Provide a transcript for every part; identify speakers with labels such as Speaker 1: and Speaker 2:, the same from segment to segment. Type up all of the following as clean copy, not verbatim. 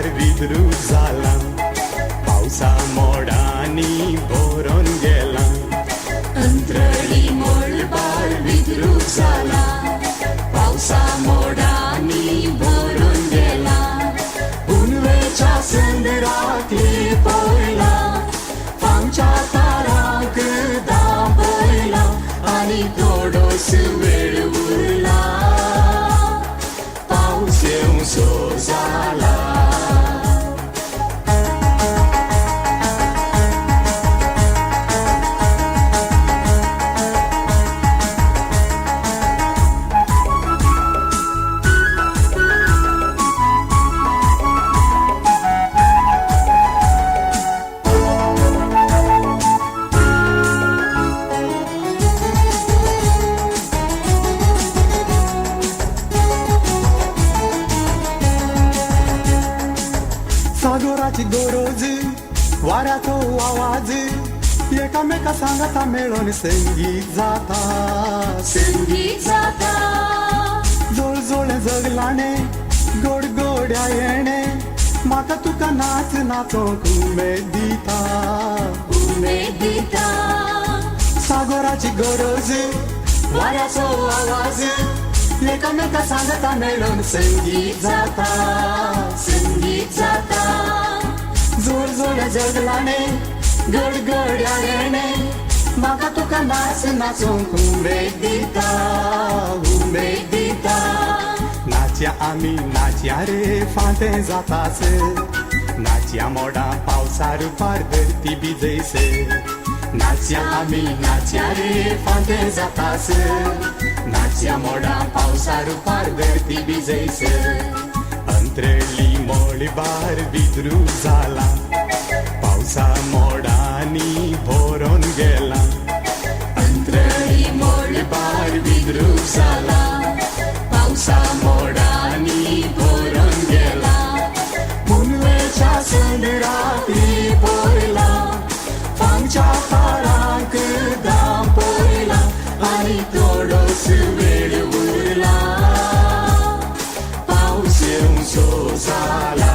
Speaker 1: बार विद्रूप जाला, पावसा मोडानी भरून गेला.
Speaker 2: अंतरळी मोळबार विद्रूप जाला, पावसा मोडानी भरून गेला.
Speaker 1: उन्वेच्या संदरातली पोयला, फांच्या तारांक दांबयला,
Speaker 2: आणि थोडोस वेळ उरला,
Speaker 1: पाऊस येऊं सो जाला. सागराची गरज, वाऱ्याचो आवाज, एकामेका सांगता मेळून संगीत जाता.
Speaker 2: संगीत जाता.
Speaker 1: जोळजोळे जगलाणे, गोड गोड्या येणे, म्हाका तुका नाच नाचोंक उमेद दिता.
Speaker 2: उमेद दिता.
Speaker 1: सागराची गरज, वाऱ्याचो आवाज, एकामेका सांगता मेळून संगीत जाता.
Speaker 2: संगीत जाता.
Speaker 1: जोळजोळे जगलाणे, गडगड्या येणे, म्हाका तुका नाच नाचोंक उमेद दिता. उमेद दिता. नाच्या आमी नाच्या रे फांते जातास, नाच्या मोडा पावसार पार धरती भिजयस. नाच्या आमी नाच्या रे फांते जातास, नाच्या मोडा पावसार पार धरती भिजयस. अंतरळी मोळबार विद्रूप जाला, पावसा मोडानी भरून गेला.
Speaker 2: अंतरळी मोळबार विद्रूप जाला, पावसा मोडानी भरून गेला.
Speaker 1: पुनवेच्या संदरातली पोयला, फांच्या तारांक दांबयला,
Speaker 2: आणि थोडोस वेळ उरला,
Speaker 1: पाऊस येऊं सो जाला.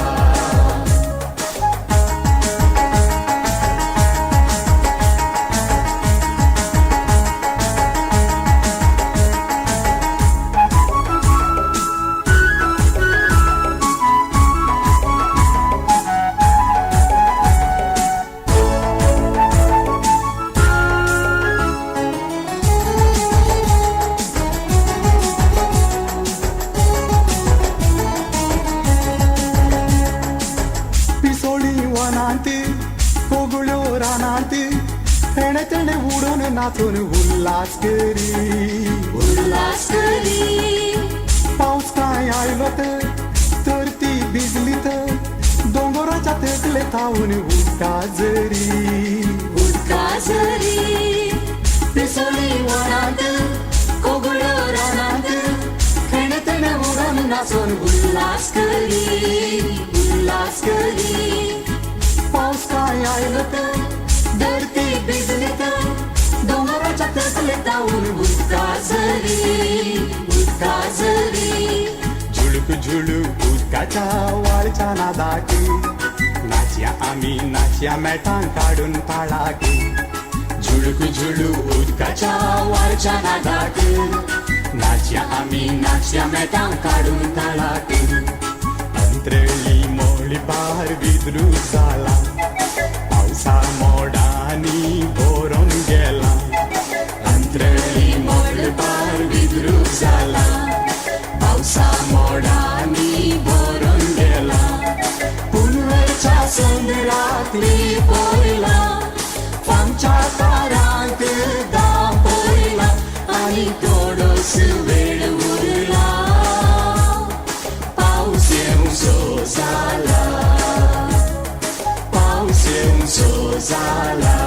Speaker 1: कोगुळ्यो रानांत, तेणे तेणे उडून नाचून उल्हास करी.
Speaker 2: उल्हास करी.
Speaker 1: पाऊस काय आयलो तर ती भिजली तर, दोंगराच्या तेकले थावून उदका जरी.
Speaker 2: उदका जरी. पिसोळी वनांत, कोगुळ्यो रानांत, तेणे तेणे उडून नाचून उल्हास करी. उल्हास करी.
Speaker 1: पाऊस काय आयलो तर,
Speaker 2: धरती भिजली तर, डोंगराच्या तसले जाऊन उदका जरी. उदका जरी.
Speaker 1: झुळूक झुळूक उदकाच्या वाळच्या नादाक, नाच्या आमी नाच्या मेटां काडून ताळाक. झुळूक झुळूक उदकाच्या वाळच्या नादाक, नाच्या आमी नाच्या मेटां काडून ताळाक. अंतरळी मोळबार विद्रूप जाला, पावसा मोडानी भरून गेला.
Speaker 2: अंतरळी मोळबार विद्रूप जाला, पावसा मोडानी भरून गेला.
Speaker 1: पुनवेच्या संदरातली पोयला, फांच्या तारांक दांबयला,
Speaker 2: आणि थोडोस वेळ उरला,
Speaker 1: पाऊस येऊं सो जाला. पाऊस येऊं सो जाला.